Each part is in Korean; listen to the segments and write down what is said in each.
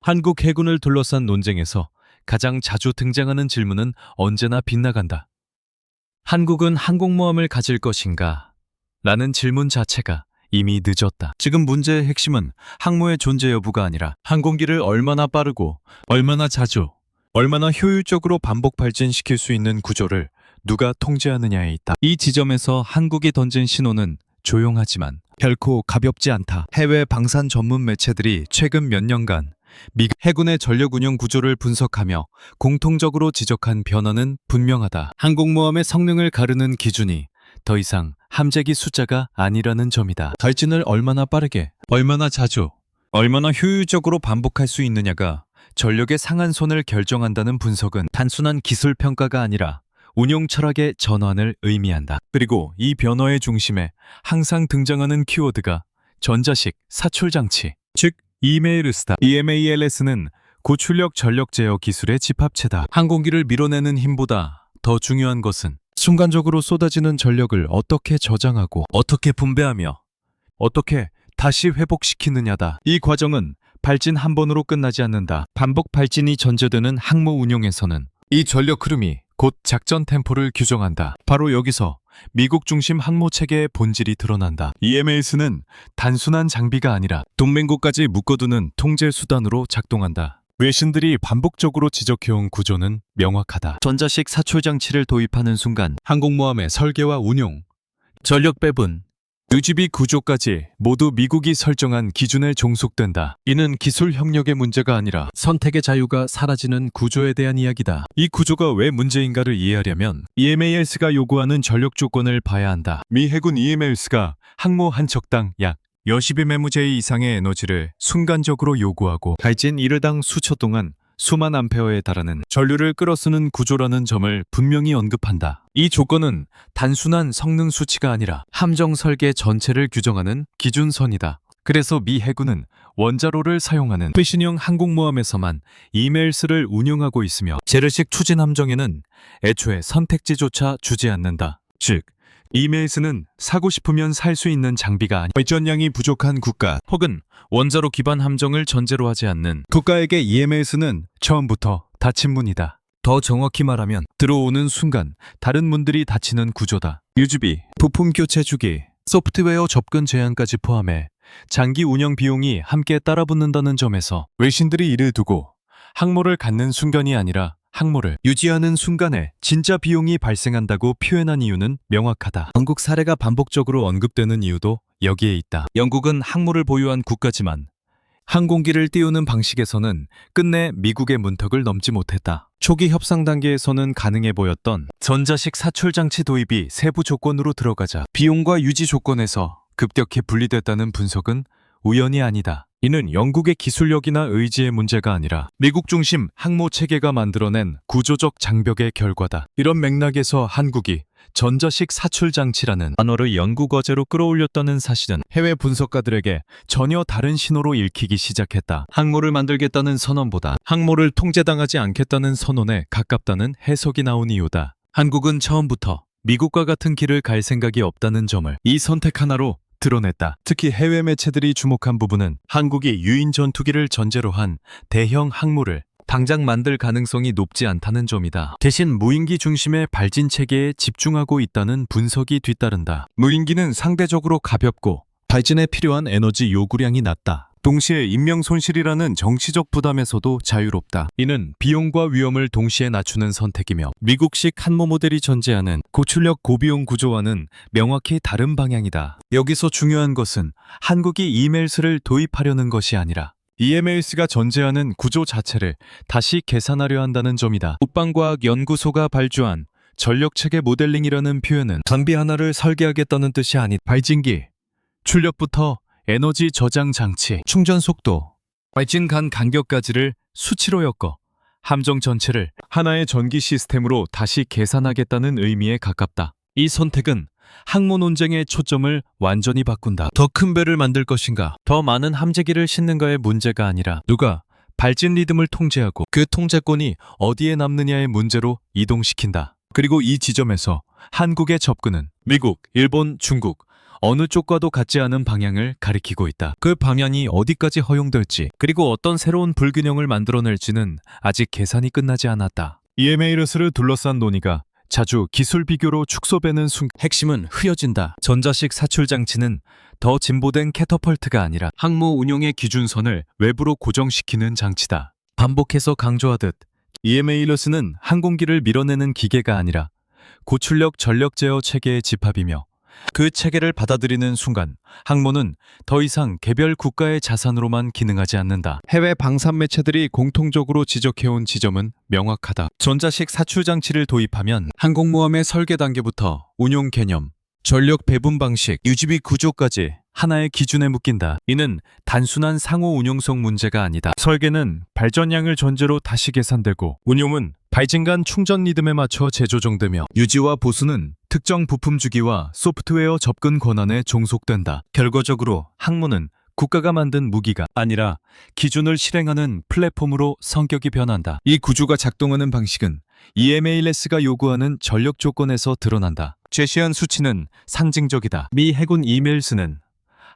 한국 해군을 둘러싼 논쟁에서 가장 자주 등장하는 질문은 언제나 빗나간다. 한국은 항공모함을 가질 것인가? 라는 질문 자체가 이미 늦었다. 지금 문제의 핵심은 항모의 존재 여부가 아니라 항공기를 얼마나 빠르고 얼마나 자주, 얼마나 효율적으로 반복 발진시킬 수 있는 구조를 누가 통제하느냐에 있다. 이 지점에서 한국이 던진 신호는 조용하지만 결코 가볍지 않다. 해외 방산 전문 매체들이 최근 몇 년간 미국 해군의 전력 운영 구조를 분석하며 공통적으로 지적한 변화는 분명하다. 항공모함의 성능을 가르는 기준이 더 이상 함재기 숫자가 아니라는 점이다. 발진을 얼마나 빠르게, 얼마나 자주, 얼마나 효율적으로 반복할 수 있느냐가 전력의 상한선을 결정한다는 분석은 단순한 기술 평가가 아니라 운용 철학의 전환을 의미한다. 그리고 이 변화의 중심에 항상 등장하는 키워드가 전자식 사출 장치, 즉 EMALS다. EMALS는 고출력 전력 제어 기술의 집합체다. 항공기를 밀어내는 힘보다 더 중요한 것은 순간적으로 쏟아지는 전력을 어떻게 저장하고 어떻게 분배하며 어떻게 다시 회복시키느냐다. 이 과정은 발진 한 번으로 끝나지 않는다. 반복 발진이 전제되는 항모 운용에서는 이 전력 흐름이 곧 작전 템포를 규정한다. 바로 여기서 미국 중심 항모 체계의 본질이 드러난다. EMAS는 단순한 장비가 아니라 동맹국까지 묶어두는 통제 수단으로 작동한다. 외신들이 반복적으로 지적해온 구조는 명확하다. 전자식 사출 장치를 도입하는 순간 항공모함의 설계와 운용, 전력 배분, 유지비 구조까지 모두 미국이 설정한 기준에 종속된다. 이는 기술 협력의 문제가 아니라 선택의 자유가 사라지는 구조에 대한 이야기다. 이 구조가 왜 문제인가를 이해하려면 EMALS가 요구하는 전력 조건을 봐야 한다. 미 해군 EMALS가 항모 한 척당 약 10mJ 이상의 에너지를 순간적으로 요구하고 발진 1회당 수초 동안 수만 암페어에 달하는 전류를 끌어쓰는 구조라는 점을 분명히 언급한다. 이 조건은 단순한 성능 수치가 아니라 함정 설계 전체를 규정하는 기준선이다. 그래서 미 해군은 원자로를 사용하는 최신형 항공모함에서만 EMALS를 운용하고 있으며 재래식 추진 함정에는 애초에 선택지조차 주지 않는다. 즉, EMALS는 사고 싶으면 살 수 있는 장비가 아니 발전량이 부족한 국가 혹은 원자로 기반 함정을 전제로 하지 않는 국가에게 EMALS는 처음부터 닫힌 문이다. 더 정확히 말하면 들어오는 순간 다른 문들이 닫히는 구조다. 유지비, 부품 교체 주기, 소프트웨어 접근 제한까지 포함해 장기 운영 비용이 함께 따라붙는다는 점에서 외신들이 이를 두고 항모를 갖는 순간이 아니라 항모를 유지하는 순간에 진짜 비용이 발생한다고 표현한 이유는 명확하다. 영국 사례가 반복적으로 언급되는 이유도 여기에 있다. 영국은 항모를 보유한 국가지만 항공기를 띄우는 방식에서는 끝내 미국의 문턱을 넘지 못했다. 초기 협상 단계에서는 가능해 보였던 전자식 사출 장치 도입이 세부 조건으로 들어가자 비용과 유지 조건에서 급격히 분리됐다는 분석은 우연이 아니다. 이는 영국의 기술력이나 의지의 문제가 아니라 미국 중심 항모 체계가 만들어낸 구조적 장벽의 결과다. 이런 맥락에서 한국이 전자식 사출 장치라는 단어를 영국어제로 끌어올렸다는 사실은 해외 분석가들에게 전혀 다른 신호로 읽히기 시작했다. 항모를 만들겠다는 선언보다 항모를 통제당하지 않겠다는 선언에 가깝다는 해석이 나온 이유다. 한국은 처음부터 미국과 같은 길을 갈 생각이 없다는 점을 이 선택 하나로 드러냈다. 특히 해외 매체들이 주목한 부분은 한국이 유인 전투기를 전제로 한 대형 항모를 당장 만들 가능성이 높지 않다는 점이다. 대신 무인기 중심의 발진 체계에 집중하고 있다는 분석이 뒤따른다. 무인기는 상대적으로 가볍고 발진에 필요한 에너지 요구량이 낮다. 동시에 인명 손실이라는 정치적 부담에서도 자유롭다. 이는 비용과 위험을 동시에 낮추는 선택이며 미국식 항모 모델이 전제하는 고출력 고비용 구조와는 명확히 다른 방향이다. 여기서 중요한 것은 한국이 EMALS를 도입하려는 것이 아니라 EMALS가 전제하는 구조 자체를 다시 계산하려 한다는 점이다. 국방과학연구소가 발주한 전력체계 모델링이라는 표현은 장비 하나를 설계하겠다는 뜻이 아닌 발진기, 출력부터 에너지 저장 장치, 충전 속도, 발진 간 간격까지를 수치로 엮어 함정 전체를 하나의 전기 시스템으로 다시 계산하겠다는 의미에 가깝다. 이 선택은 항모 논쟁의 초점을 완전히 바꾼다. 더 큰 배를 만들 것인가, 더 많은 함재기를 싣는가의 문제가 아니라 누가 발진 리듬을 통제하고 그 통제권이 어디에 남느냐의 문제로 이동시킨다. 그리고 이 지점에서 한국의 접근은 미국, 일본, 중국, 어느 쪽과도 같지 않은 방향을 가리키고 있다. 그 방향이 어디까지 허용될지, 그리고 어떤 새로운 불균형을 만들어낼지는 아직 계산이 끝나지 않았다. EMALS를 둘러싼 논의가 자주 기술 비교로 축소되는 순간, 핵심은 흐려진다. 전자식 사출 장치는 더 진보된 캐터펄트가 아니라 항모 운용의 기준선을 외부로 고정시키는 장치다. 반복해서 강조하듯 EMALS는 항공기를 밀어내는 기계가 아니라 고출력 전력 제어 체계의 집합이며, 그 체계를 받아들이는 순간 항모는 더 이상 개별 국가의 자산으로만 기능하지 않는다. 해외 방산 매체들이 공통적으로 지적해온 지점은 명확하다. 전자식 사출 장치를 도입하면 항공모함의 설계 단계부터 운용 개념, 전력 배분 방식, 유지비 구조까지 하나의 기준에 묶인다. 이는 단순한 상호 운용성 문제가 아니다. 설계는 발전량을 전제로 다시 계산되고, 운용은 발진 간 충전 리듬에 맞춰 재조정되며, 유지와 보수는 특정 부품 주기와 소프트웨어 접근 권한에 종속된다. 결과적으로 항모는 국가가 만든 무기가 아니라 기준을 실행하는 플랫폼으로 성격이 변한다. 이 구조가 작동하는 방식은 EMALS가 요구하는 전력 조건에서 드러난다. 제시한 수치는 상징적이다. 미 해군 EMALS는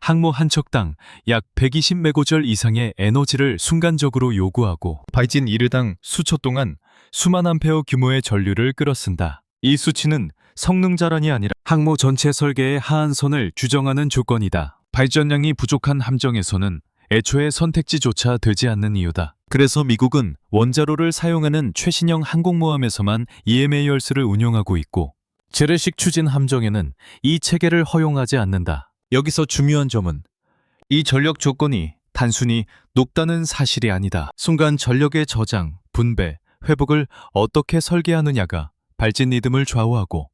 항모 한 척당 약 120메고절 이상의 에너지를 순간적으로 요구하고, 발진 이르당 수초 동안 수만 암페어 규모의 전류를 끌어쓴다. 이 수치는 성능 자랑이 아니라 항모 전체 설계의 하한선을 규정하는 조건이다. 발전량이 부족한 함정에서는 애초에 선택지조차 되지 않는 이유다. 그래서 미국은 원자로를 사용하는 최신형 항공모함에서만 EMALS를 운용하고 있고, 재래식 추진 함정에는 이 체계를 허용하지 않는다. 여기서 중요한 점은 이 전력 조건이 단순히 높다는 사실이 아니다. 순간 전력의 저장, 분배, 회복을 어떻게 설계하느냐가 발진 리듬을 좌우하고,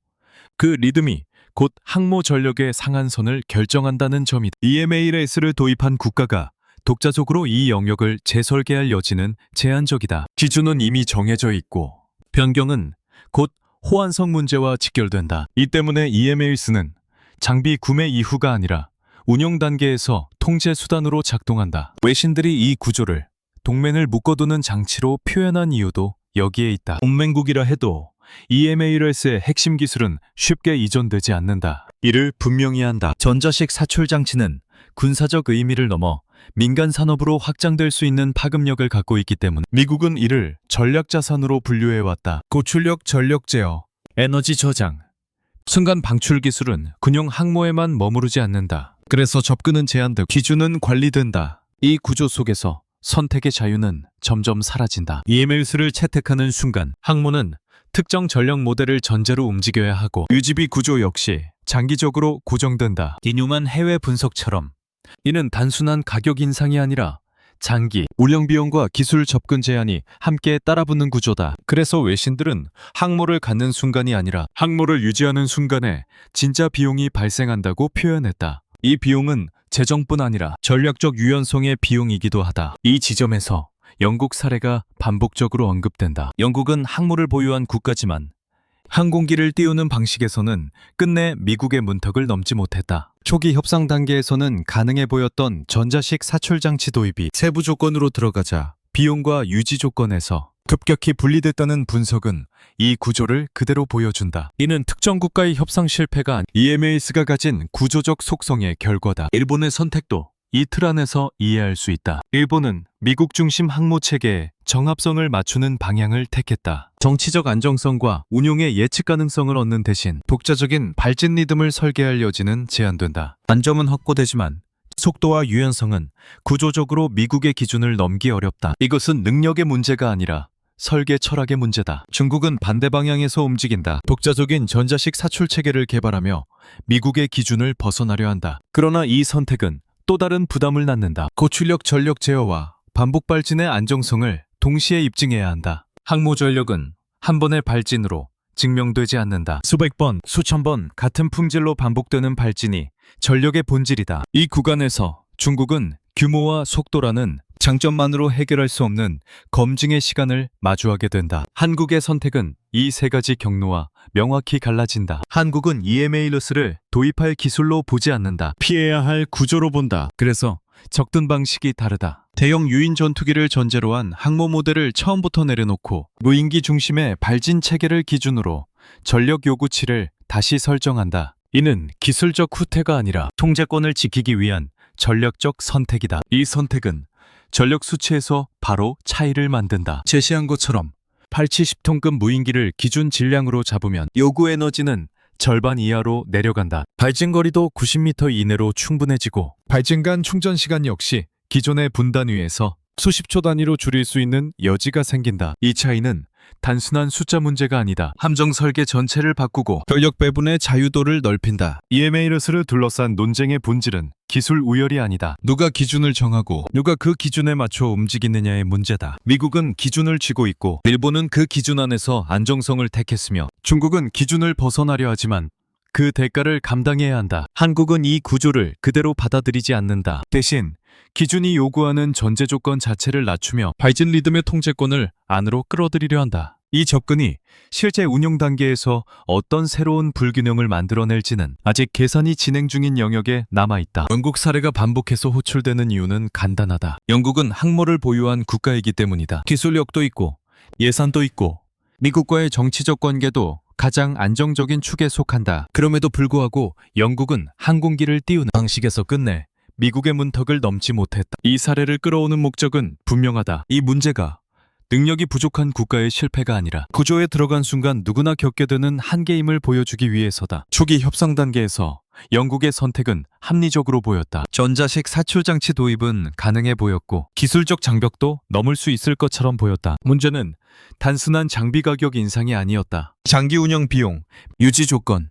그 리듬이 곧 항모 전력의 상한선을 결정한다는 점이다. EMALS를 도입한 국가가 독자적으로 이 영역을 재설계할 여지는 제한적이다. 기준은 이미 정해져 있고, 변경은 곧 호환성 문제와 직결된다. 이 때문에 EMALS는 장비 구매 이후가 아니라 운용 단계에서 통제 수단으로 작동한다. 외신들이 이 구조를 동맹을 묶어두는 장치로 표현한 이유도 여기에 있다. 동맹국이라 해도 EMALS의 핵심 기술은 쉽게 이전되지 않는다. 이를 분명히 한다. 전자식 사출 장치는 군사적 의미를 넘어 민간 산업으로 확장될 수 있는 파급력을 갖고 있기 때문, 미국은 이를 전략 자산으로 분류해왔다. 고출력 전력 제어, 에너지 저장, 순간 방출 기술은 군용 항모에만 머무르지 않는다. 그래서 접근은 제한되고 기준은 관리된다. 이 구조 속에서 선택의 자유는 점점 사라진다. EMALS를 채택하는 순간 항모는 특정 전력 모델을 전제로 움직여야 하고, 유지비 구조 역시 장기적으로 고정된다. 디뉴만 해외 분석처럼 이는 단순한 가격 인상이 아니라 장기, 운영 비용과 기술 접근 제한이 함께 따라붙는 구조다. 그래서 외신들은 항모를 갖는 순간이 아니라 항모를 유지하는 순간에 진짜 비용이 발생한다고 표현했다. 이 비용은 재정뿐 아니라 전략적 유연성의 비용이기도 하다. 이 지점에서 영국 사례가 반복적으로 언급된다. 영국은 항모를 보유한 국가지만 항공기를 띄우는 방식에서는 끝내 미국의 문턱을 넘지 못했다. 초기 협상 단계에서는 가능해 보였던 전자식 사출 장치 도입이 세부 조건으로 들어가자 비용과 유지 조건에서 급격히 분리됐다는 분석은 이 구조를 그대로 보여준다. 이는 특정 국가의 협상 실패가 아닌 EMALS가 가진 구조적 속성의 결과다. 일본의 선택도 이 틀 안에서 이해할 수 있다. 일본은 미국 중심 항모 체계에 정합성을 맞추는 방향을 택했다. 정치적 안정성과 운용의 예측 가능성을 얻는 대신 독자적인 발진 리듬을 설계할 여지는 제한된다. 단점은 확보되지만 속도와 유연성은 구조적으로 미국의 기준을 넘기 어렵다. 이것은 능력의 문제가 아니라 설계 철학의 문제다. 중국은 반대 방향에서 움직인다. 독자적인 전자식 사출 체계를 개발하며 미국의 기준을 벗어나려 한다. 그러나 이 선택은 또 다른 부담을 낳는다. 고출력 전력 제어와 반복 발진의 안정성을 동시에 입증해야 한다. 항모 전력은 한 번의 발진으로 증명되지 않는다. 수백 번, 수천 번 같은 품질로 반복되는 발진이 전력의 본질이다. 이 구간에서 중국은 규모와 속도라는 장점만으로 해결할 수 없는 검증의 시간을 마주하게 된다. 한국의 선택은 이 세 가지 경로와 명확히 갈라진다. 한국은 EMALS를 도입할 기술로 보지 않는다. 피해야 할 구조로 본다. 그래서 접근 방식이 다르다. 대형 유인 전투기를 전제로 한 항모 모델을 처음부터 내려놓고 무인기 중심의 발진 체계를 기준으로 전력 요구치를 다시 설정한다. 이는 기술적 후퇴가 아니라 통제권을 지키기 위한 전략적 선택이다. 이 선택은 전력 수치에서 바로 차이를 만든다. 제시한 것처럼 870톤급 무인기를 기준 질량으로 잡으면 요구 에너지는 절반 이하로 내려간다. 발진거리도 90m 이내로 충분해지고 발진 간 충전 시간 역시 기존의 분단위에서 수십 초 단위로 줄일 수 있는 여지가 생긴다. 이 차이는 단순한 숫자 문제가 아니다. 함정 설계 전체를 바꾸고 전력 배분의 자유도를 넓힌다. EMA를 둘러싼 논쟁의 본질은 기술 우열이 아니다. 누가 기준을 정하고 누가 그 기준에 맞춰 움직이느냐의 문제다. 미국은 기준을 쥐고 있고 일본은 그 기준 안에서 안정성을 택했으며 중국은 기준을 벗어나려 하지만 그 대가를 감당해야 한다. 한국은 이 구조를 그대로 받아들이지 않는다. 대신 기준이 요구하는 전제 조건 자체를 낮추며 발진 리듬의 통제권을 안으로 끌어들이려 한다. 이 접근이 실제 운용 단계에서 어떤 새로운 불균형을 만들어낼지는 아직 계산이 진행 중인 영역에 남아있다. 영국 사례가 반복해서 호출되는 이유는 간단하다. 영국은 항모를 보유한 국가이기 때문이다. 기술력도 있고 예산도 있고 미국과의 정치적 관계도 가장 안정적인 축에 속한다. 그럼에도 불구하고 영국은 항공기를 띄우는 방식에서 끝내 미국의 문턱을 넘지 못했다. 이 사례를 끌어오는 목적은 분명하다. 이 문제가 능력이 부족한 국가의 실패가 아니라 구조에 들어간 순간 누구나 겪게 되는 한계임을 보여주기 위해서다. 초기 협상 단계에서 영국의 선택은 합리적으로 보였다. 전자식 사출 장치 도입은 가능해 보였고 기술적 장벽도 넘을 수 있을 것처럼 보였다. 문제는 단순한 장비 가격 인상이 아니었다. 장기 운영 비용, 유지 조건,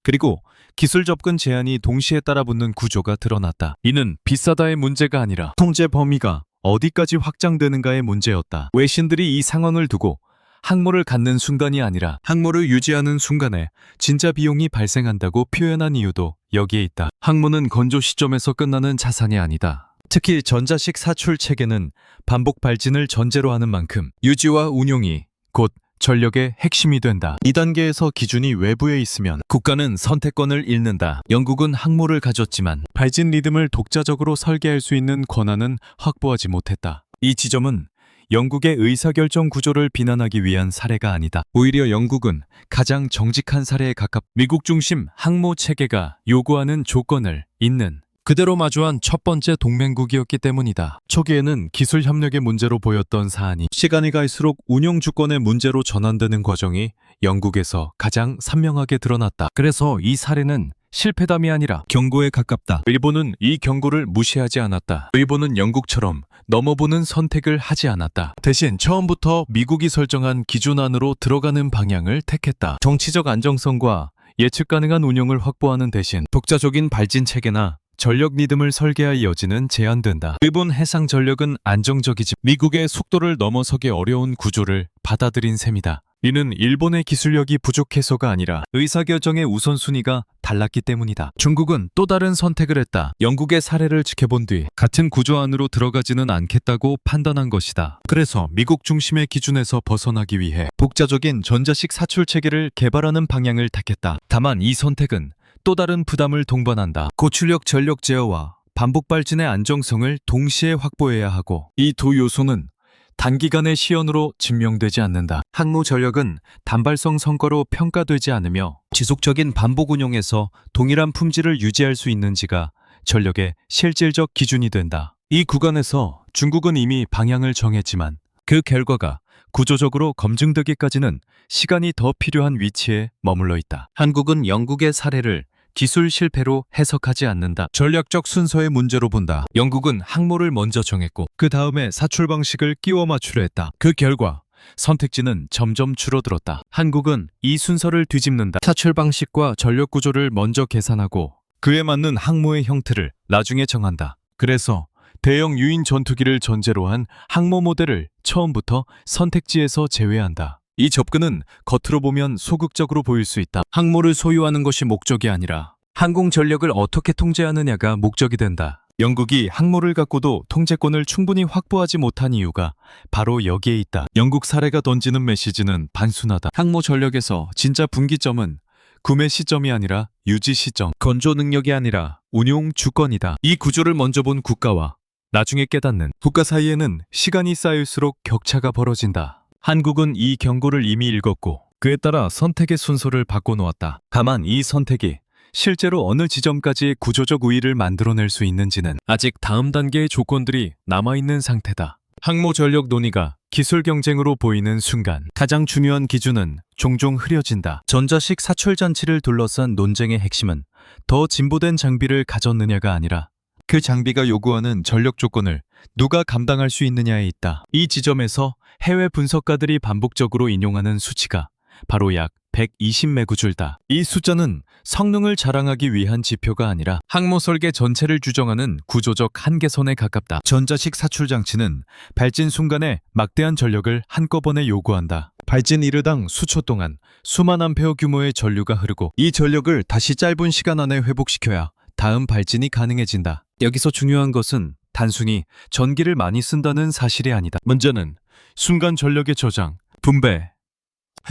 그리고 기술 접근 제한이 동시에 따라붙는 구조가 드러났다. 이는 비싸다의 문제가 아니라 통제 범위가 어디까지 확장되는가의 문제였다. 외신들이 이 상황을 두고 항모를 갖는 순간이 아니라 항모를 유지하는 순간에 진짜 비용이 발생한다고 표현한 이유도 여기에 있다. 항모는 건조 시점에서 끝나는 자산이 아니다. 특히 전자식 사출 체계는 반복 발진을 전제로 하는 만큼 유지와 운용이 곧 전력의 핵심이 된다. 2단계에서 기준이 외부에 있으면 국가는 선택권을 잃는다. 영국은 항모를 가졌지만 발진 리듬을 독자적으로 설계할 수 있는 권한은 확보하지 못했다. 이 지점은 영국의 의사결정 구조를 비난하기 위한 사례가 아니다. 오히려 영국은 가장 정직한 사례에 미국 중심 항모 체계가 요구하는 조건을 잇는 그대로 마주한 첫 번째 동맹국이었기 때문이다. 초기에는 기술 협력의 문제로 보였던 사안이 시간이 갈수록 운영 주권의 문제로 전환되는 과정이 영국에서 가장 선명하게 드러났다. 그래서 이 사례는 실패담이 아니라 경고에 가깝다. 일본은 이 경고를 무시하지 않았다. 일본은 영국처럼 넘어보는 선택을 하지 않았다. 대신 처음부터 미국이 설정한 기준 안으로 들어가는 방향을 택했다. 정치적 안정성과 예측 가능한 운영을 확보하는 대신 독자적인 발진 체계나 전력 리듬을 설계할 여지는 제한된다. 일본 해상 전력은 안정적이지 미국의 속도를 넘어서기 어려운 구조를 받아들인 셈이다. 이는 일본의 기술력이 부족해서가 아니라 의사결정의 우선순위가 달랐기 때문이다. 중국은 또 다른 선택을 했다. 영국의 사례를 지켜본 뒤 같은 구조 안으로 들어가지는 않겠다고 판단한 것이다. 그래서 미국 중심의 기준에서 벗어나기 위해 독자적인 전자식 사출 체계를 개발하는 방향을 택했다. 다만 이 선택은 또 다른 부담을 동반한다. 고출력 전력 제어와 반복 발진의 안정성을 동시에 확보해야 하고 이 두 요소는 단기간의 시연으로 증명되지 않는다. 항모 전력은 단발성 성과로 평가되지 않으며 지속적인 반복 운용에서 동일한 품질을 유지할 수 있는지가 전력의 실질적 기준이 된다. 이 구간에서 중국은 이미 방향을 정했지만 그 결과가 구조적으로 검증되기까지는 시간이 더 필요한 위치에 머물러 있다. 한국은 영국의 사례를 기술 실패로 해석하지 않는다. 전략적 순서의 문제로 본다. 영국은 항모를 먼저 정했고 그 다음에 사출 방식을 끼워 맞추려 했다. 그 결과 선택지는 점점 줄어들었다. 한국은 이 순서를 뒤집는다. 사출 방식과 전력 구조를 먼저 계산하고 그에 맞는 항모의 형태를 나중에 정한다. 그래서 대형 유인 전투기를 전제로 한 항모 모델을 처음부터 선택지에서 제외한다. 이 접근은 겉으로 보면 소극적으로 보일 수 있다. 항모를 소유하는 것이 목적이 아니라 항공 전력을 어떻게 통제하느냐가 목적이 된다. 영국이 항모를 갖고도 통제권을 충분히 확보하지 못한 이유가 바로 여기에 있다. 영국 사례가 던지는 메시지는 단순하다. 항모 전력에서 진짜 분기점은 구매 시점이 아니라 유지 시점, 건조 능력이 아니라 운용 주권이다. 이 구조를 먼저 본 국가와 나중에 깨닫는 국가 사이에는 시간이 쌓일수록 격차가 벌어진다. 한국은 이 경고를 이미 읽었고 그에 따라 선택의 순서를 바꿔놓았다. 다만 이 선택이 실제로 어느 지점까지 구조적 우위를 만들어낼 수 있는지는 아직 다음 단계의 조건들이 남아있는 상태다. 항모 전력 논의가 기술 경쟁으로 보이는 순간 가장 중요한 기준은 종종 흐려진다. 전자식 사출 장치를 둘러싼 논쟁의 핵심은 더 진보된 장비를 가졌느냐가 아니라 그 장비가 요구하는 전력 조건을 누가 감당할 수 있느냐에 있다. 이 지점에서 해외 분석가들이 반복적으로 인용하는 수치가 바로 약 120메구줄다. 이 숫자는 성능을 자랑하기 위한 지표가 아니라 항모 설계 전체를 규정하는 구조적 한계선에 가깝다. 전자식 사출 장치는 발진 순간에 막대한 전력을 한꺼번에 요구한다. 발진 1회당 수초 동안 수만 암페어 규모의 전류가 흐르고 이 전력을 다시 짧은 시간 안에 회복시켜야 다음 발진이 가능해진다. 여기서 중요한 것은 단순히 전기를 많이 쓴다는 사실이 아니다. 문제는 순간 전력의 저장, 분배,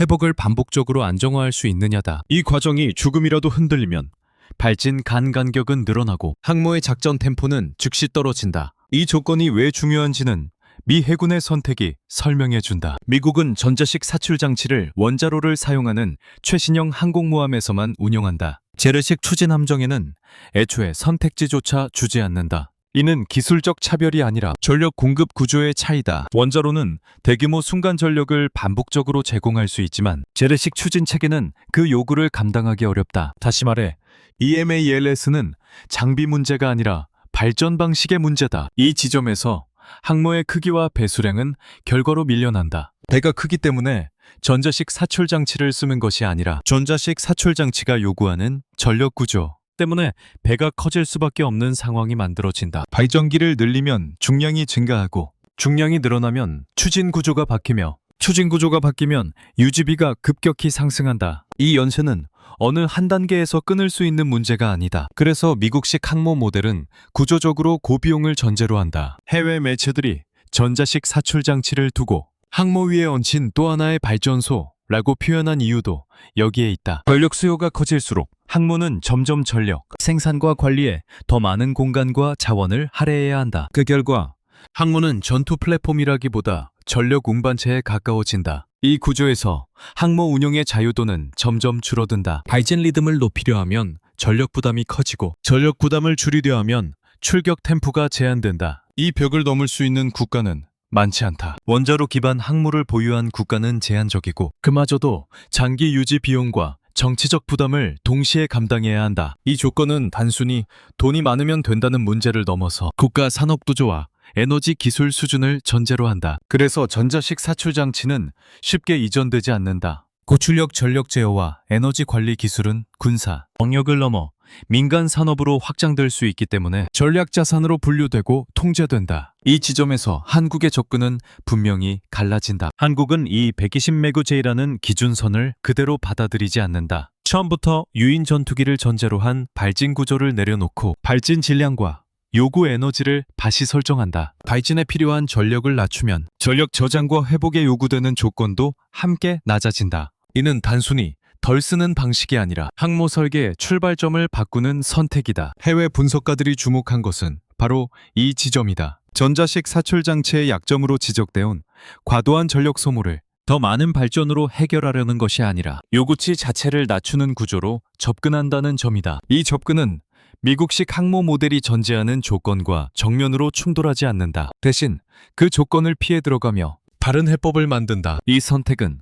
회복을 반복적으로 안정화할 수 있느냐다. 이 과정이 조금이라도 흔들리면 발진 간 간격은 늘어나고 항모의 작전 템포는 즉시 떨어진다. 이 조건이 왜 중요한지는 미 해군의 선택이 설명해준다. 미국은 전자식 사출 장치를 원자로를 사용하는 최신형 항공모함에서만 운용한다. 재래식 추진 함정에는 애초에 선택지조차 주지 않는다. 이는 기술적 차별이 아니라 전력 공급 구조의 차이다. 원자로는 대규모 순간 전력을 반복적으로 제공할 수 있지만 재래식 추진 체계는 그 요구를 감당하기 어렵다. 다시 말해 EMALS는 장비 문제가 아니라 발전 방식의 문제다. 이 지점에서 항모의 크기와 배수량은 결과로 밀려난다. 배가 크기 때문에 전자식 사출 장치를 쓰는 것이 아니라 전자식 사출 장치가 요구하는 전력 구조 때문에 배가 커질 수밖에 없는 상황이 만들어진다. 발전기를 늘리면 중량이 증가하고 중량이 늘어나면 추진 구조가 바뀌며 추진 구조가 바뀌면 유지비가 급격히 상승한다. 이 연쇄는 어느 한 단계에서 끊을 수 있는 문제가 아니다. 그래서 미국식 항모 모델은 구조적으로 고비용을 전제로 한다. 해외 매체들이 전자식 사출 장치를 두고 항모 위에 얹힌 또 하나의 발전소라고 표현한 이유도 여기에 있다. 전력 수요가 커질수록 항모는 점점 전력, 생산과 관리에 더 많은 공간과 자원을 할애해야 한다. 그 결과 항모는 전투 플랫폼이라기보다 전력 운반체에 가까워진다. 이 구조에서 항모 운용의 자유도는 점점 줄어든다. 발진 리듬을 높이려 하면 전력 부담이 커지고 전력 부담을 줄이려 하면 출격 템포가 제한된다. 이 벽을 넘을 수 있는 국가는 많지 않다. 원자로 기반 항모를 보유한 국가는 제한적이고 그마저도 장기 유지 비용과 정치적 부담을 동시에 감당해야 한다. 이 조건은 단순히 돈이 많으면 된다는 문제를 넘어서 국가 산업 구조와 에너지 기술 수준을 전제로 한다. 그래서 전자식 사출 장치는 쉽게 이전되지 않는다. 고출력 전력 제어와 에너지 관리 기술은 군사, 영역을 넘어 민간 산업으로 확장될 수 있기 때문에 전략 자산으로 분류되고 통제된다. 이 지점에서 한국의 접근은 분명히 갈라진다. 한국은 이 120메구제이라는 기준선을 그대로 받아들이지 않는다. 처음부터 유인 전투기를 전제로 한 발진 구조를 내려놓고 발진 질량과 요구 에너지를 다시 설정한다. 발진에 필요한 전력을 낮추면 전력 저장과 회복에 요구되는 조건도 함께 낮아진다. 이는 단순히 덜 쓰는 방식이 아니라 항모 설계의 출발점을 바꾸는 선택이다. 해외 분석가들이 주목한 것은 바로 이 지점이다. 전자식 사출 장치의 약점으로 지적되온 과도한 전력 소모를 더 많은 발전으로 해결하려는 것이 아니라 요구치 자체를 낮추는 구조로 접근한다는 점이다. 이 접근은 미국식 항모 모델이 전제하는 조건과 정면으로 충돌하지 않는다. 대신 그 조건을 피해 들어가며 다른 해법을 만든다. 이 선택은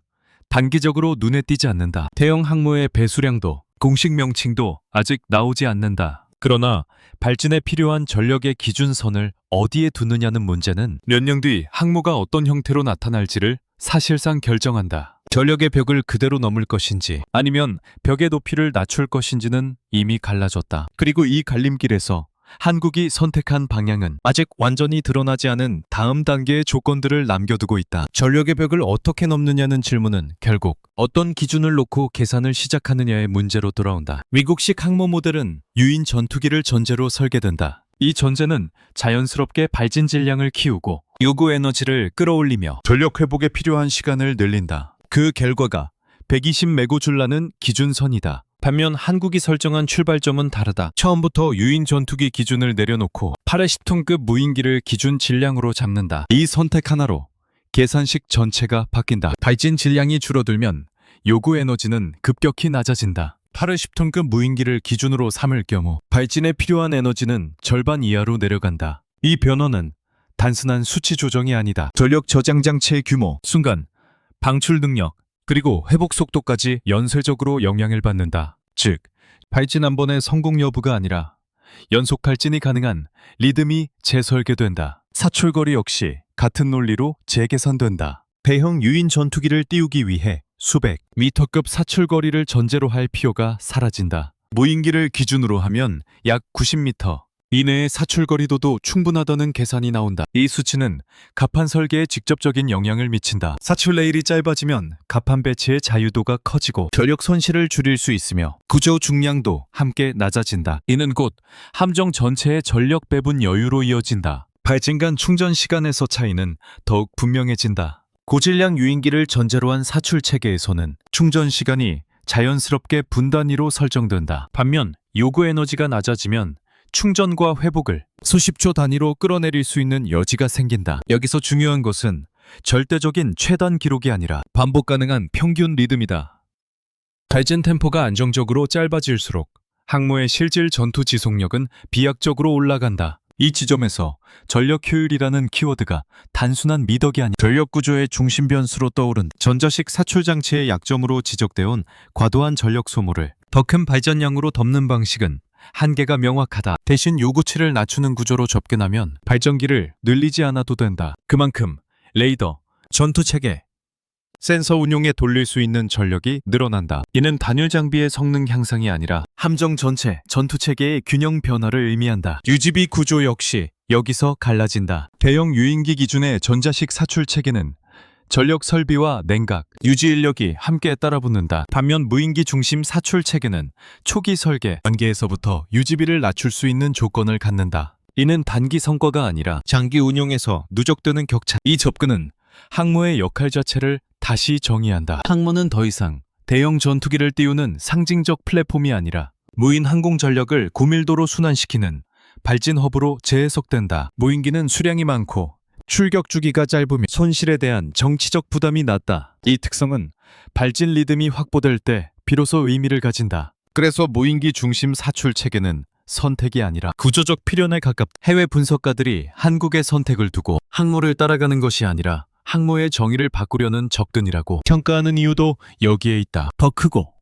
단기적으로 눈에 띄지 않는다. 대형 항모의 배수량도 공식 명칭도 아직 나오지 않는다. 그러나 발진에 필요한 전력의 기준선을 어디에 두느냐는 문제는 몇 년 뒤 항모가 어떤 형태로 나타날지를 사실상 결정한다. 전력의 벽을 그대로 넘을 것인지 아니면 벽의 높이를 낮출 것인지는 이미 갈라졌다. 그리고 이 갈림길에서 한국이 선택한 방향은 아직 완전히 드러나지 않은 다음 단계의 조건들을 남겨두고 있다. 전력의 벽을 어떻게 넘느냐는 질문은 결국 어떤 기준을 놓고 계산을 시작하느냐의 문제로 돌아온다. 미국식 항모 모델은 유인 전투기를 전제로 설계된다. 이 전제는 자연스럽게 발진 질량을 키우고 요구 에너지를 끌어올리며 전력 회복에 필요한 시간을 늘린다. 그 결과가 120메구줄라는 기준선이다. 반면 한국이 설정한 출발점은 다르다. 처음부터 유인 전투기 기준을 내려놓고 80톤급 무인기를 기준 질량으로 잡는다. 이 선택 하나로 계산식 전체가 바뀐다. 발진 질량이 줄어들면 요구 에너지는 급격히 낮아진다. 80톤급 무인기를 기준으로 삼을 경우 발진에 필요한 에너지는 절반 이하로 내려간다. 이 변화는 단순한 수치 조정이 아니다. 전력 저장 장치의 규모, 순간, 방출 능력, 그리고 회복 속도까지 연쇄적으로 영향을 받는다. 즉, 발진 한 번의 성공 여부가 아니라 연속 발진이 가능한 리듬이 재설계된다. 사출거리 역시 같은 논리로 재계산된다. 대형 유인 전투기를 띄우기 위해 수백 미터급 사출거리를 전제로 할 필요가 사라진다. 무인기를 기준으로 하면 약 90m 이내의 사출거리도도 충분하다는 계산이 나온다. 이 수치는 갑판 설계에 직접적인 영향을 미친다. 사출 레일이 짧아지면 갑판 배치의 자유도가 커지고 전력 손실을 줄일 수 있으며 구조 중량도 함께 낮아진다. 이는 곧 함정 전체의 전력 배분 여유로 이어진다. 발진 간 충전 시간에서 차이는 더욱 분명해진다. 고질량 유인기를 전제로 한 사출 체계에서는 충전 시간이 자연스럽게 분단위로 설정된다. 반면 요구 에너지가 낮아지면 충전과 회복을 수십 초 단위로 끌어내릴 수 있는 여지가 생긴다. 여기서 중요한 것은 절대적인 최단 기록이 아니라 반복 가능한 평균 리듬이다. 발진 템포가 안정적으로 짧아질수록 항모의 실질 전투 지속력은 비약적으로 올라간다. 이 지점에서 전력 효율이라는 키워드가 단순한 미덕이 아닌 전력 구조의 중심 변수로 떠오른 전자식 사출 장치의 약점으로 지적되어 과도한 전력 소모를 더 큰 발전량으로 덮는 방식은 한계가 명확하다. 대신 요구치를 낮추는 구조로 접근하면 발전기를 늘리지 않아도 된다. 그만큼 레이더, 전투체계, 센서 운용에 돌릴 수 있는 전력이 늘어난다. 이는 단일 장비의 성능 향상이 아니라 함정 전체, 전투체계의 균형 변화를 의미한다. UGB 구조 역시 여기서 갈라진다. 대형 유인기 기준의 전자식 사출 체계는 전력 설비와 냉각, 유지 인력이 함께 따라붙는다. 반면 무인기 중심 사출 체계는 초기 설계 단계에서부터 유지비를 낮출 수 있는 조건을 갖는다. 이는 단기 성과가 아니라 장기 운용에서 누적되는 격차. 이 접근은 항모의 역할 자체를 다시 정의한다. 항모는 더 이상 대형 전투기를 띄우는 상징적 플랫폼이 아니라 무인 항공 전력을 고밀도로 순환시키는 발진 허브로 재해석된다. 무인기는 수량이 많고 출격 주기가 짧으며 손실에 대한 정치적 부담이 낮다. 이 특성은 발진 리듬이 확보될 때 비로소 의미를 가진다. 그래서 무인기 중심 사출 체계는 선택이 아니라 구조적 필연에 가깝다. 해외 분석가들이 한국의 선택을 두고 항모를 따라가는 것이 아니라 항모의 정의를 바꾸려는 접근이라고 평가하는 이유도 여기에 있다. 더 크고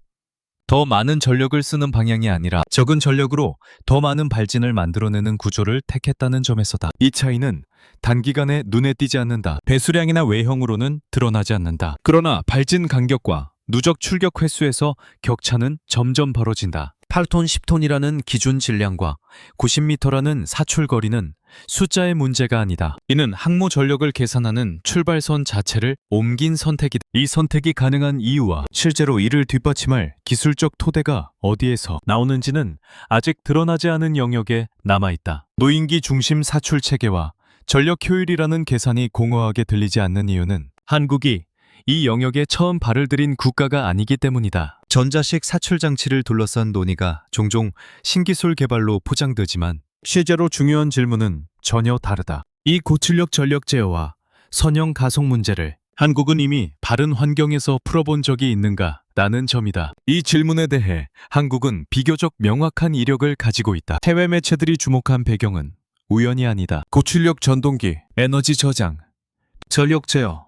더 많은 전력을 쓰는 방향이 아니라 적은 전력으로 더 많은 발진을 만들어내는 구조를 택했다는 점에서다. 이 차이는 단기간에 눈에 띄지 않는다. 배수량이나 외형으로는 드러나지 않는다. 그러나 발진 간격과 누적 출격 횟수에서 격차는 점점 벌어진다. 8톤, 10톤이라는 기준 질량과 90m라는 사출 거리는 숫자의 문제가 아니다. 이는 항모 전력을 계산하는 출발선 자체를 옮긴 선택이다. 이 선택이 가능한 이유와 실제로 이를 뒷받침할 기술적 토대가 어디에서 나오는지는 아직 드러나지 않은 영역에 남아있다. 무인기 중심 사출 체계와 전력 효율이라는 계산이 공허하게 들리지 않는 이유는 한국이 이 영역에 처음 발을 들인 국가가 아니기 때문이다. 전자식 사출 장치를 둘러싼 논의가 종종 신기술 개발로 포장되지만 실제로 중요한 질문은 전혀 다르다. 이 고출력 전력 제어와 선형 가속 문제를 한국은 이미 바른 환경에서 풀어본 적이 있는가? 라는 점이다. 이 질문에 대해 한국은 비교적 명확한 이력을 가지고 있다. 해외 매체들이 주목한 배경은 우연이 아니다. 고출력 전동기, 에너지 저장, 전력 제어,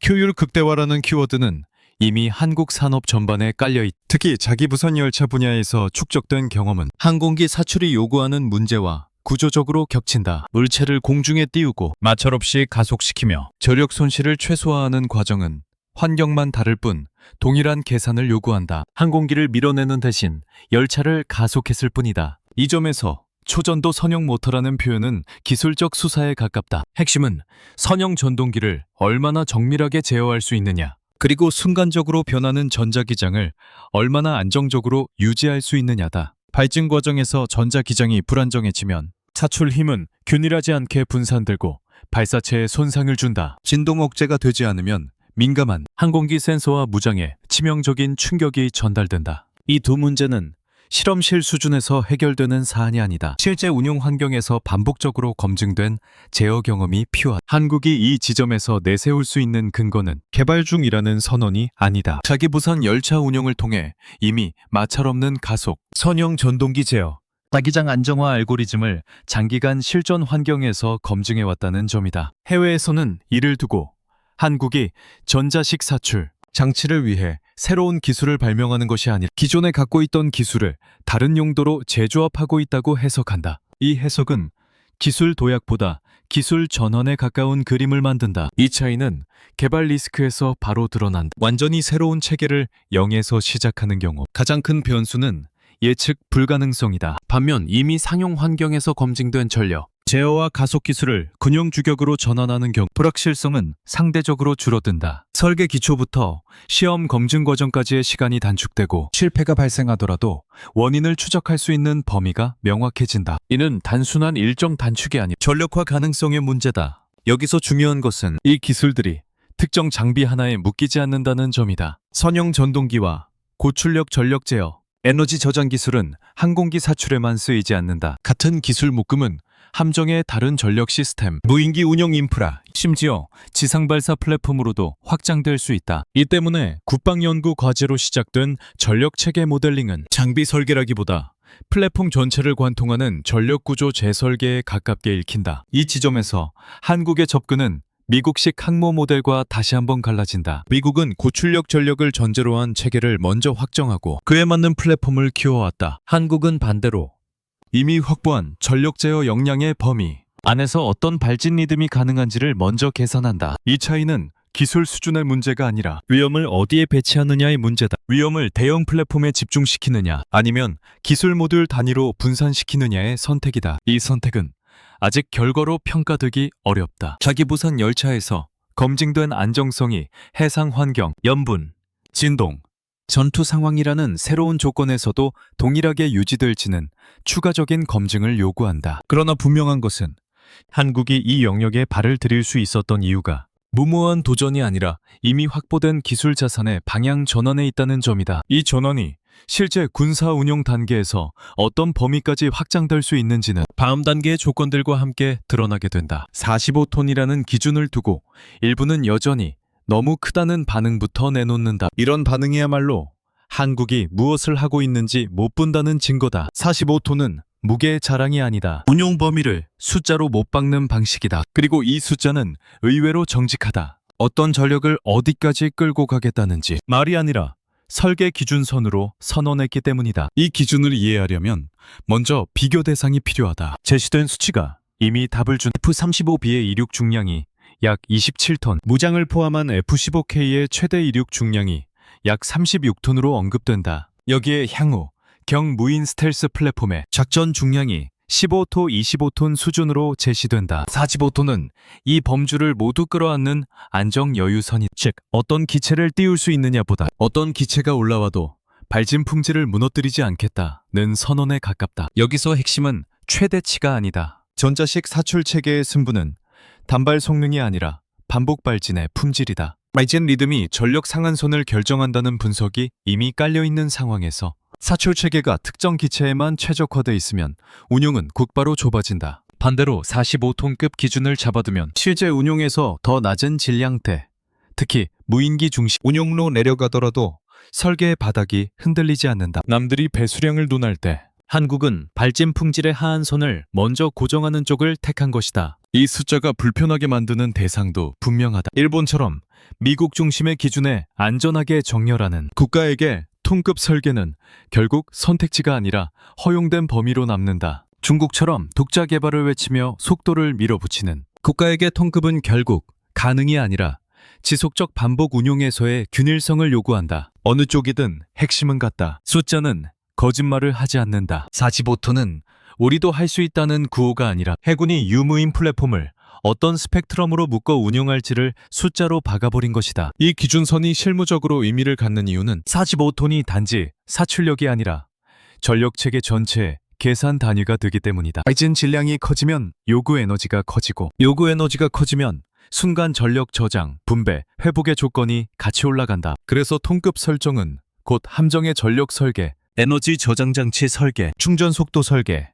효율 극대화라는 키워드는 이미 한국 산업 전반에 깔려있다. 특히 자기부선 열차 분야에서 축적된 경험은 항공기 사출이 요구하는 문제와 구조적으로 겹친다. 물체를 공중에 띄우고 마찰 없이 가속시키며 전력 손실을 최소화하는 과정은 환경만 다를 뿐 동일한 계산을 요구한다. 항공기를 밀어내는 대신 열차를 가속했을 뿐이다. 이 점에서 초전도 선형 모터라는 표현은 기술적 수사에 가깝다. 핵심은 선형 전동기를 얼마나 정밀하게 제어할 수 있느냐, 그리고 순간적으로 변하는 전자기장을 얼마나 안정적으로 유지할 수 있느냐다. 발진 과정에서 전자기장이 불안정해지면 사출 힘은 균일하지 않게 분산되고 발사체에 손상을 준다. 진동 억제가 되지 않으면 민감한 항공기 센서와 무장에 치명적인 충격이 전달된다. 이 두 문제는 실험실 수준에서 해결되는 사안이 아니다. 실제 운용 환경에서 반복적으로 검증된 제어 경험이 필요하다. 한국이 이 지점에서 내세울 수 있는 근거는 개발 중이라는 선언이 아니다. 자기부산 열차 운영을 통해 이미 마찰 없는 가속, 선형 전동기 제어, 자기장 안정화 알고리즘을 장기간 실전 환경에서 검증해왔다는 점이다. 해외에서는 이를 두고 한국이 전자식 사출, 장치를 위해 새로운 기술을 발명하는 것이 아니라 기존에 갖고 있던 기술을 다른 용도로 재조합하고 있다고 해석한다. 이 해석은 기술 도약보다 기술 전환에 가까운 그림을 만든다. 이 차이는 개발 리스크에서 바로 드러난다. 완전히 새로운 체계를 0에서 시작하는 경우 가장 큰 변수는 예측 불가능성이다. 반면 이미 상용 환경에서 검증된 전력, 제어와 가속 기술을 근용 주격으로 전환하는 경우 불확실성은 상대적으로 줄어든다. 설계 기초부터 시험 검증 과정까지의 시간이 단축되고 실패가 발생하더라도 원인을 추적할 수 있는 범위가 명확해진다. 이는 단순한 일정 단축이 아니 전력화 가능성의 문제다. 여기서 중요한 것은 이 기술들이 특정 장비 하나에 묶이지 않는다는 점이다. 선형 전동기와 고출력 전력 제어, 에너지 저장 기술은 항공기 사출에만 쓰이지 않는다. 같은 기술 묶음은 함정의 다른 전력 시스템, 무인기 운영 인프라, 심지어 지상 발사 플랫폼으로도 확장될 수 있다. 이 때문에 국방연구 과제로 시작된 전력 체계 모델링은 장비 설계라기보다 플랫폼 전체를 관통하는 전력 구조 재설계에 가깝게 읽힌다. 이 지점에서 한국의 접근은 미국식 항모 모델과 다시 한번 갈라진다. 미국은 고출력 전력을 전제로 한 체계를 먼저 확정하고 그에 맞는 플랫폼을 키워왔다. 한국은 반대로 이미 확보한 전력 제어 역량의 범위 안에서 어떤 발진 리듬이 가능한지를 먼저 계산한다. 이 차이는 기술 수준의 문제가 아니라 위험을 어디에 배치하느냐의 문제다. 위험을 대형 플랫폼에 집중시키느냐 아니면 기술 모듈 단위로 분산시키느냐의 선택이다. 이 선택은 아직 결과로 평가되기 어렵다. 자기부산 열차에서 검증된 안정성이 해상 환경, 염분, 진동, 전투 상황이라는 새로운 조건에서도 동일하게 유지될지는 추가적인 검증을 요구한다. 그러나 분명한 것은 한국이 이 영역에 발을 들일 수 있었던 이유가 무모한 도전이 아니라 이미 확보된 기술 자산의 방향 전환에 있다는 점이다. 이 전환이 실제 군사 운용 단계에서 어떤 범위까지 확장될 수 있는지는 다음 단계의 조건들과 함께 드러나게 된다. 45톤이라는 기준을 두고 일부는 여전히 너무 크다는 반응부터 내놓는다. 이런 반응이야말로 한국이 무엇을 하고 있는지 못 본다는 증거다. 45톤은 무게의 자랑이 아니다. 운용 범위를 숫자로 못 박는 방식이다. 그리고 이 숫자는 의외로 정직하다. 어떤 전력을 어디까지 끌고 가겠다는지 말이 아니라 설계 기준선으로 선언했기 때문이다. 이 기준을 이해하려면 먼저 비교 대상이 필요하다. 제시된 수치가 이미 답을 준 F-35B의 이륙 중량이 약 27톤, 무장을 포함한 F-15K의 최대 이륙 중량이 약 36톤으로 언급된다. 여기에 향후 경무인 스텔스 플랫폼의 작전 중량이 15톤, 25톤 수준으로 제시된다. 45톤은 이 범주를 모두 끌어안는 안정 여유선이, 즉 어떤 기체를 띄울 수 있느냐보다 어떤 기체가 올라와도 발진 품질을 무너뜨리지 않겠다는 선언에 가깝다. 여기서 핵심은 최대치가 아니다. 전자식 사출 체계의 승부는 단발 성능이 아니라 반복 발진의 품질이다. 발진 리듬이 전력 상한선을 결정한다는 분석이 이미 깔려있는 상황에서 사출 체계가 특정 기체에만 최적화돼 있으면 운용은 곧바로 좁아진다. 반대로 45톤급 기준을 잡아두면 실제 운용에서 더 낮은 질량대, 특히 무인기 중심 운용로 내려가더라도 설계의 바닥이 흔들리지 않는다. 남들이 배수량을 논할 때 한국은 발진 품질의 하한선을 먼저 고정하는 쪽을 택한 것이다. 이 숫자가 불편하게 만드는 대상도 분명하다. 일본처럼 미국 중심의 기준에 안전하게 정렬하는 국가에게 톤급 설계는 결국 선택지가 아니라 허용된 범위로 남는다. 중국처럼 독자 개발을 외치며 속도를 밀어붙이는 국가에게 톤급은 결국 가능이 아니라 지속적 반복 운용에서의 균일성을 요구한다. 어느 쪽이든 핵심은 같다. 숫자는 거짓말을 하지 않는다. 45톤은 우리도 할 수 있다는 구호가 아니라 해군이 유무인 플랫폼을 어떤 스펙트럼으로 묶어 운영할지를 숫자로 박아버린 것이다. 이 기준선이 실무적으로 의미를 갖는 이유는 45톤이 단지 사출력이 아니라 전력체계 전체의 계산 단위가 되기 때문이다. 발진 질량이 커지면 요구 에너지가 커지고, 요구 에너지가 커지면 순간 전력 저장, 분배, 회복의 조건이 같이 올라간다. 그래서 톤급 설정은 곧 함정의 전력 설계, 에너지 저장 장치 설계, 충전 속도 설계,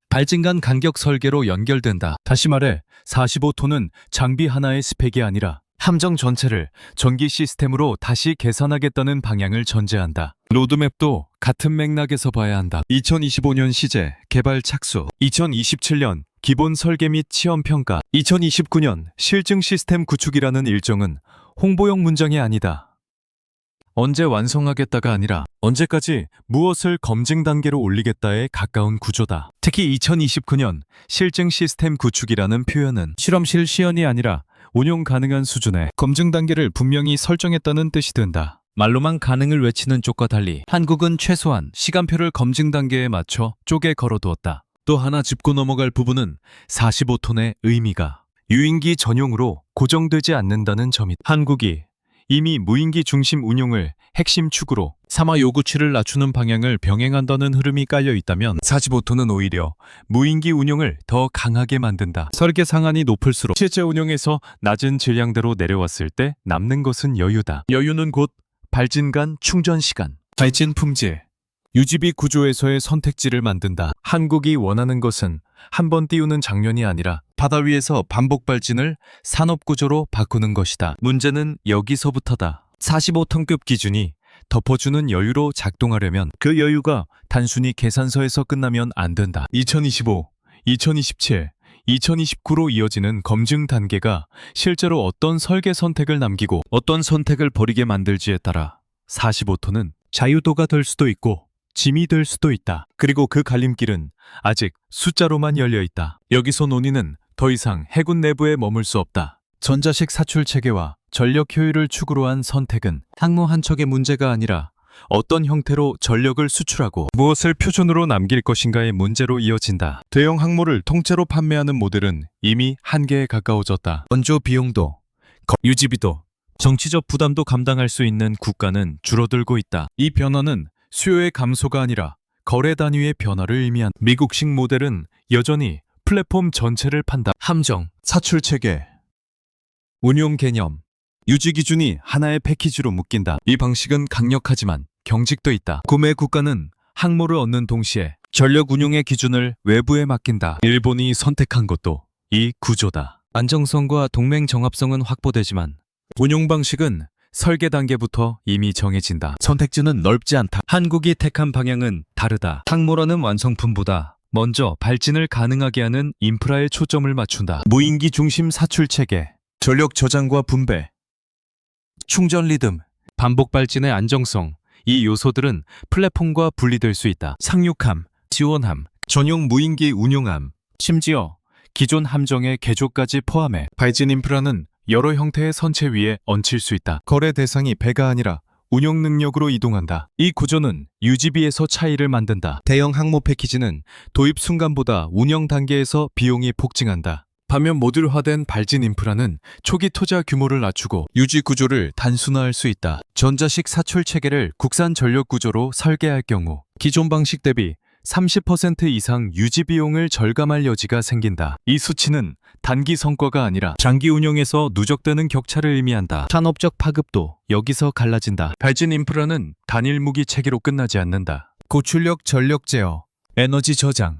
발진 간 간격 설계로 연결된다. 다시 말해 45톤은 장비 하나의 스펙이 아니라 함정 전체를 전기 시스템으로 다시 계산하겠다는 방향을 전제한다. 로드맵도 같은 맥락에서 봐야 한다. 2025년 시제, 개발 착수, 2027년 기본 설계 및 시험 평가, 2029년 실증 시스템 구축이라는 일정은 홍보용 문장이 아니다. 언제 완성하겠다가 아니라 언제까지 무엇을 검증 단계로 올리겠다에 가까운 구조다. 특히 2029년 실증 시스템 구축이라는 표현은 실험실 시연이 아니라 운용 가능한 수준의 검증 단계를 분명히 설정했다는 뜻이 든다. 말로만 가능을 외치는 쪽과 달리 한국은 최소한 시간표를 검증 단계에 맞춰 쪼개 걸어두었다. 또 하나 짚고 넘어갈 부분은 45톤의 의미가 유인기 전용으로 고정되지 않는다는 점이다. 한국이 이미 무인기 중심 운용을 핵심 축으로 삼화 요구치를 낮추는 방향을 병행한다는 흐름이 깔려 있다면 45톤은 오히려 무인기 운용을 더 강하게 만든다. 설계 상한이 높을수록 실제 운용에서 낮은 질량대로 내려왔을 때 남는 것은 여유다. 여유는 곧 발진 간 충전 시간, 발진 품질, 유지비 구조에서의 선택지를 만든다. 한국이 원하는 것은 한 번 띄우는 장면이 아니라 바다 위에서 반복 발진을 산업 구조로 바꾸는 것이다. 문제는 여기서부터다. 45톤급 기준이 덮어주는 여유로 작동하려면 그 여유가 단순히 계산서에서 끝나면 안 된다. 2025, 2027, 2029로 이어지는 검증 단계가 실제로 어떤 설계 선택을 남기고 어떤 선택을 버리게 만들지에 따라 45톤은 자유도가 될 수도 있고 짐이 될 수도 있다. 그리고 그 갈림길은 아직 숫자로만 열려 있다. 여기서 논의는 더 이상 해군 내부에 머물 수 없다. 전자식 사출 체계와 전력 효율을 축으로 한 선택은 항모 한 척의 문제가 아니라 어떤 형태로 전력을 수출하고 무엇을 표준으로 남길 것인가의 문제로 이어진다. 대형 항모를 통째로 판매하는 모델은 이미 한계에 가까워졌다. 원조 비용도, 유지비도, 정치적 부담도 감당할 수 있는 국가는 줄어들고 있다. 이 변화는 수요의 감소가 아니라 거래 단위의 변화를 의미한다. 미국식 모델은 여전히 플랫폼 전체를 판다. 함정, 사출 체계, 운용 개념, 유지 기준이 하나의 패키지로 묶인다. 이 방식은 강력하지만 경직도 있다. 구매 국가는 항모를 얻는 동시에 전력 운용의 기준을 외부에 맡긴다. 일본이 선택한 것도 이 구조다. 안정성과 동맹 정합성은 확보되지만 운용 방식은 설계 단계부터 이미 정해진다. 선택지는 넓지 않다. 한국이 택한 방향은 다르다. 항모라는 완성품보다 먼저 발진을 가능하게 하는 인프라에 초점을 맞춘다. 무인기 중심 사출 체계, 전력 저장과 분배, 충전 리듬, 반복 발진의 안정성, 이 요소들은 플랫폼과 분리될 수 있다. 상륙함, 지원함, 전용 무인기 운용함, 심지어 기존 함정의 개조까지 포함해 발진 인프라는 여러 형태의 선체 위에 얹힐 수 있다. 거래 대상이 배가 아니라 운용 능력으로 이동한다. 이 구조는 유지비에서 차이를 만든다. 대형 항모 패키지는 도입 순간보다 운영 단계에서 비용이 폭증한다. 반면 모듈화된 발진 인프라는 초기 투자 규모를 낮추고 유지 구조를 단순화할 수 있다. 전자식 사출 체계를 국산 전력 구조로 설계할 경우 기존 방식 대비 30% 이상 유지 비용을 절감할 여지가 생긴다. 이 수치는 단기 성과가 아니라 장기 운영에서 누적되는 격차를 의미한다. 산업적 파급도 여기서 갈라진다. 발진 인프라는 단일 무기 체계로 끝나지 않는다. 고출력 전력 제어, 에너지 저장,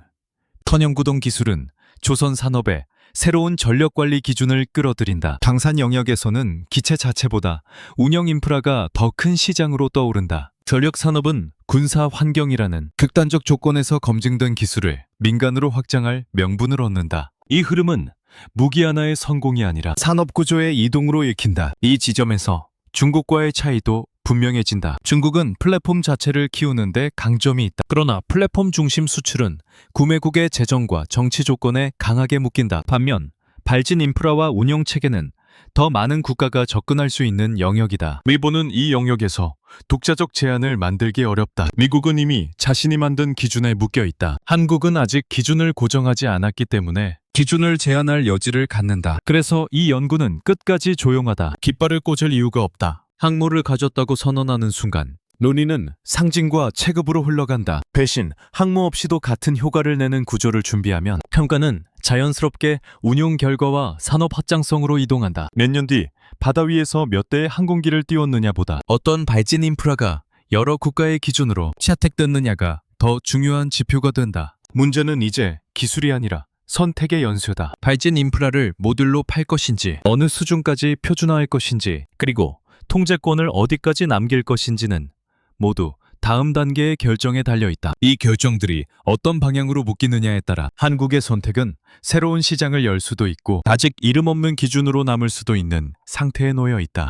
선형 구동 기술은 조선 산업에 새로운 전력 관리 기준을 끌어들인다. 방산 영역에서는 기체 자체보다 운영 인프라가 더 큰 시장으로 떠오른다. 전력 산업은 군사 환경이라는 극단적 조건에서 검증된 기술을 민간으로 확장할 명분을 얻는다. 이 흐름은 무기 하나의 성공이 아니라 산업 구조의 이동으로 읽힌다. 이 지점에서 중국과의 차이도 분명해진다. 중국은 플랫폼 자체를 키우는데 강점이 있다. 그러나 플랫폼 중심 수출은 구매국의 재정과 정치 조건에 강하게 묶인다. 반면 발진 인프라와 운영 체계는 더 많은 국가가 접근할 수 있는 영역이다. 일본은 이 영역에서 독자적 제한을 만들기 어렵다. 미국은 이미 자신이 만든 기준에 묶여 있다. 한국은 아직 기준을 고정하지 않았기 때문에 기준을 제한할 여지를 갖는다. 그래서 이 연구는 끝까지 조용하다. 깃발을 꽂을 이유가 없다. 항모를 가졌다고 선언하는 순간 논의는 상징과 체급으로 흘러간다. 배신, 항모 없이도 같은 효과를 내는 구조를 준비하면 평가는 자연스럽게 운용 결과와 산업 확장성으로 이동한다. 몇 년 뒤 바다 위에서 몇 대의 항공기를 띄웠느냐보다 어떤 발진 인프라가 여러 국가의 기준으로 채택됐느냐가 더 중요한 지표가 된다. 문제는 이제 기술이 아니라 선택의 연쇄다. 발진 인프라를 모듈로 팔 것인지, 어느 수준까지 표준화할 것인지, 그리고 통제권을 어디까지 남길 것인지는 모두 다음 단계의 결정에 달려있다. 이 결정들이 어떤 방향으로 묶이느냐에 따라 한국의 선택은 새로운 시장을 열 수도 있고 아직 이름 없는 기준으로 남을 수도 있는 상태에 놓여 있다.